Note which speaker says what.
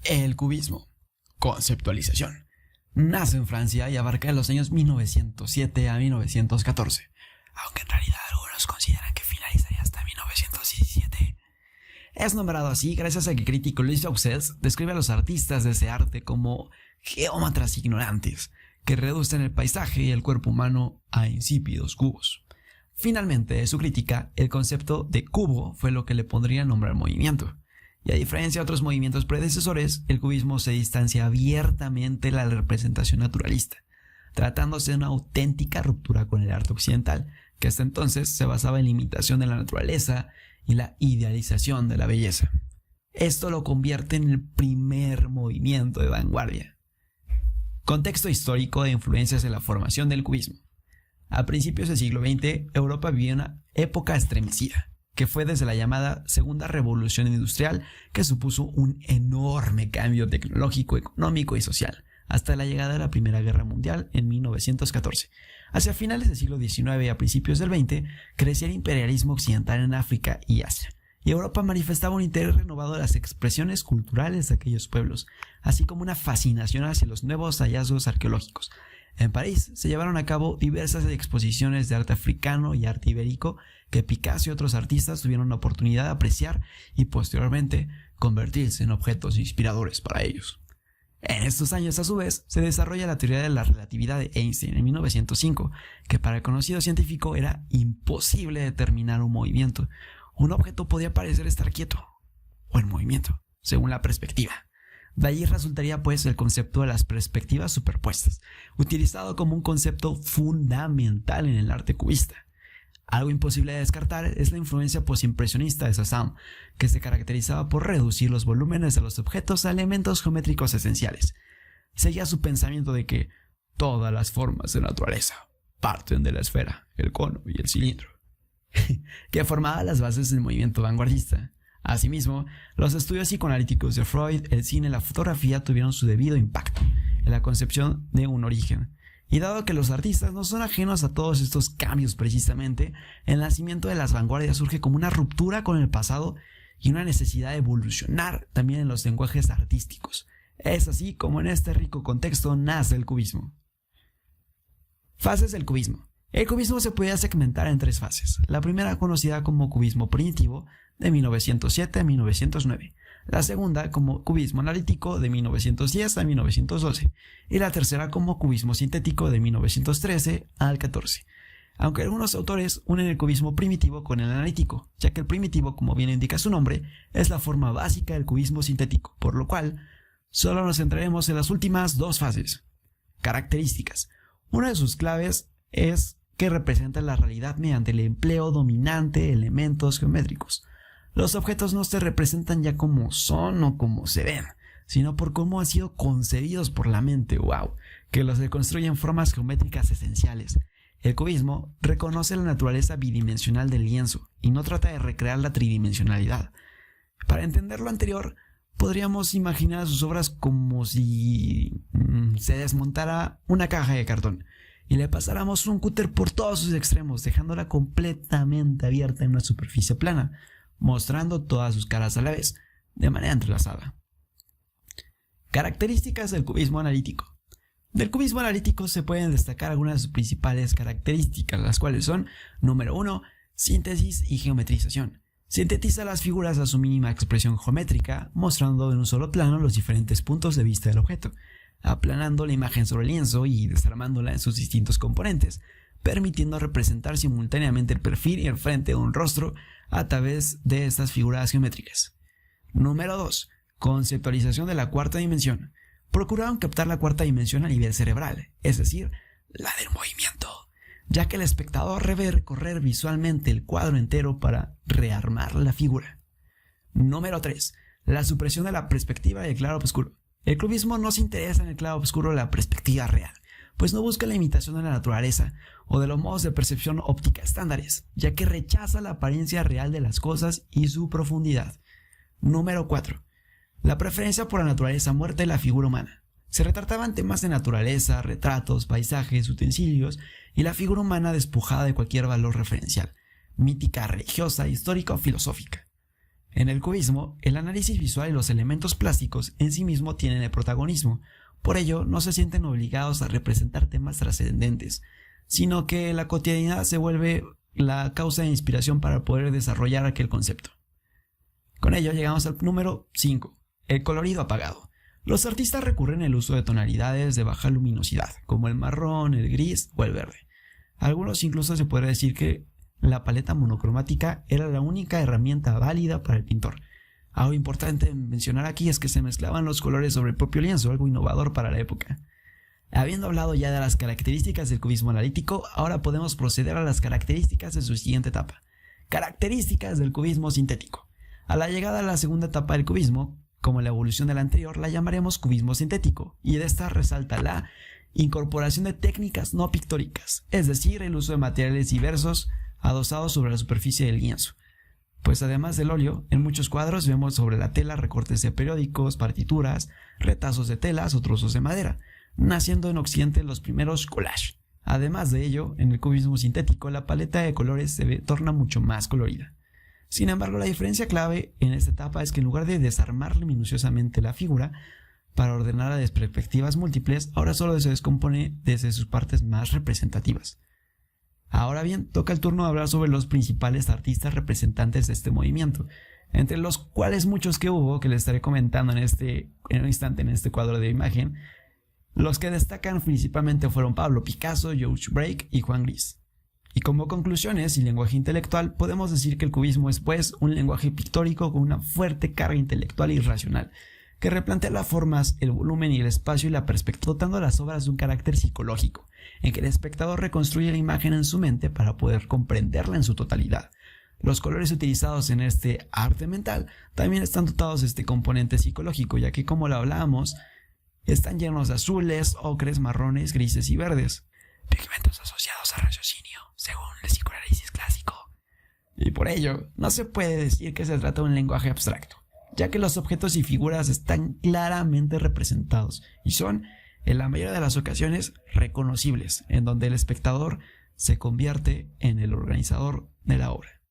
Speaker 1: El cubismo. Conceptualización. Nace en Francia y abarca los años 1907 a 1914, aunque en realidad algunos consideran que finalizaría hasta 1917. Es nombrado así gracias a que el crítico Louis Auxerre describe a los artistas de ese arte como geómatras ignorantes, que reducen el paisaje y el cuerpo humano a insípidos cubos. Finalmente, de su crítica, el concepto de cubo fue lo que le pondría nombre al movimiento. Y a diferencia de otros movimientos predecesores, el cubismo se distancia abiertamente de la representación naturalista, tratándose de una auténtica ruptura con el arte occidental, que hasta entonces se basaba en la imitación de la naturaleza y la idealización de la belleza. Esto lo convierte en el primer movimiento de vanguardia. Contexto histórico de influencias en la formación del cubismo. A principios del siglo XX, Europa vivía una época estremecida, que fue desde la llamada Segunda Revolución Industrial, que supuso un enorme cambio tecnológico, económico y social, hasta la llegada de la Primera Guerra Mundial en 1914. Hacia finales del siglo XIX y a principios del XX, crecía el imperialismo occidental en África y Asia, y Europa manifestaba un interés renovado de las expresiones culturales de aquellos pueblos, así como una fascinación hacia los nuevos hallazgos arqueológicos. En París se llevaron a cabo diversas exposiciones de arte africano y arte ibérico que Picasso y otros artistas tuvieron la oportunidad de apreciar y posteriormente convertirse en objetos inspiradores para ellos. En estos años, a su vez, se desarrolla la teoría de la relatividad de Einstein en 1905, que para el conocido científico era imposible determinar un movimiento. Un objeto podía parecer estar quieto o en movimiento, según la perspectiva. De allí resultaría pues el concepto de las perspectivas superpuestas, utilizado como un concepto fundamental en el arte cubista. Algo imposible de descartar es la influencia postimpresionista de Cézanne, que se caracterizaba por reducir los volúmenes de los objetos a elementos geométricos esenciales. Seguía su pensamiento de que todas las formas de naturaleza parten de la esfera, el cono y el cilindro, que formaba las bases del movimiento vanguardista. Asimismo, los estudios psicoanalíticos de Freud, el cine y la fotografía tuvieron su debido impacto en la concepción de un origen. Y dado que los artistas no son ajenos a todos estos cambios precisamente, el nacimiento de las vanguardias surge como una ruptura con el pasado y una necesidad de evolucionar también en los lenguajes artísticos. Es así como en este rico contexto nace el cubismo. Fases del cubismo. El cubismo se podía segmentar en tres fases. La primera, conocida como cubismo primitivo, de 1907 a 1909. La segunda como cubismo analítico, de 1910 a 1912. Y la tercera como cubismo sintético, de 1913 al 14. Aunque algunos autores unen el cubismo primitivo con el analítico, ya que el primitivo, como bien indica su nombre, es la forma básica del cubismo sintético, por lo cual solo nos centraremos en las últimas dos fases. Características. Una de sus claves es que representa la realidad mediante el empleo dominante de elementos geométricos. Los objetos no se representan ya como son o como se ven, sino por cómo han sido concebidos por la mente, que los reconstruyen formas geométricas esenciales. El cubismo reconoce la naturaleza bidimensional del lienzo y no trata de recrear la tridimensionalidad. Para entender lo anterior, podríamos imaginar sus obras como si se desmontara una caja de cartón y le pasáramos un cúter por todos sus extremos, dejándola completamente abierta en una superficie plana, mostrando todas sus caras a la vez, de manera entrelazada. Características del cubismo analítico. Del cubismo analítico se pueden destacar algunas de sus principales características, las cuales son: número 1, síntesis y geometrización. Sintetiza las figuras a su mínima expresión geométrica, mostrando en un solo plano los diferentes puntos de vista del objeto, aplanando la imagen sobre el lienzo y desarmándola en sus distintos componentes, permitiendo representar simultáneamente el perfil y el frente de un rostro a través de estas figuras geométricas. Número 2. Conceptualización de la cuarta dimensión. Procuraron captar la cuarta dimensión a nivel cerebral, es decir, la del movimiento, ya que el espectador debe recorrer visualmente el cuadro entero para rearmar la figura. Número 3. La supresión de la perspectiva del claro-obscuro. El cubismo no se interesa en el claro-obscuro de la perspectiva real, pues no busca la imitación de la naturaleza o de los modos de percepción óptica estándares, ya que rechaza la apariencia real de las cosas y su profundidad. Número 4. La preferencia por la naturaleza muerta y la figura humana. Se retrataban temas de naturaleza, retratos, paisajes, utensilios y la figura humana despojada de cualquier valor referencial, mítica, religiosa, histórica o filosófica. En el cubismo, el análisis visual y los elementos plásticos en sí mismo tienen el protagonismo. Por ello, no se sienten obligados a representar temas trascendentes, sino que la cotidianidad se vuelve la causa de inspiración para poder desarrollar aquel concepto. Con ello llegamos al número 5, el colorido apagado. Los artistas recurren al uso de tonalidades de baja luminosidad, como el marrón, el gris o el verde. Algunos incluso se podría decir que la paleta monocromática era la única herramienta válida para el pintor. Algo importante mencionar aquí es que se mezclaban los colores sobre el propio lienzo, algo innovador para la época. Habiendo hablado ya de las características del cubismo analítico, ahora podemos proceder a las características de su siguiente etapa. Características del cubismo sintético. A la llegada a la segunda etapa del cubismo, como la evolución de la anterior, la llamaremos cubismo sintético, y de esta resalta la incorporación de técnicas no pictóricas, es decir, el uso de materiales diversos adosados sobre la superficie del lienzo. Pues además del óleo, en muchos cuadros vemos sobre la tela recortes de periódicos, partituras, retazos de telas o trozos de madera, naciendo en Occidente los primeros collages. Además de ello, en el cubismo sintético la paleta de colores se torna mucho más colorida. Sin embargo, la diferencia clave en esta etapa es que en lugar de desarmar minuciosamente la figura para ordenarla de perspectivas múltiples, ahora solo se descompone desde sus partes más representativas. Ahora bien, toca el turno de hablar sobre los principales artistas representantes de este movimiento, entre los cuales muchos que hubo, que les estaré comentando en un instante en este cuadro de imagen. Los que destacan principalmente fueron Pablo Picasso, George Braque y Juan Gris. Y como conclusiones y lenguaje intelectual, podemos decir que el cubismo es pues un lenguaje pictórico con una fuerte carga intelectual y racional, que replantea las formas, el volumen y el espacio y la perspectiva, dotando a las obras de un carácter psicológico, en que el espectador reconstruye la imagen en su mente para poder comprenderla en su totalidad. Los colores utilizados en este arte mental también están dotados de este componente psicológico, ya que, como lo hablábamos, están llenos de azules, ocres, marrones, grises y verdes, pigmentos asociados al raciocinio, según el psicoanálisis clásico. Y por ello, no se puede decir que se trata de un lenguaje abstracto, ya que los objetos y figuras están claramente representados y son, en la mayoría de las ocasiones, reconocibles, en donde el espectador se convierte en el organizador de la obra.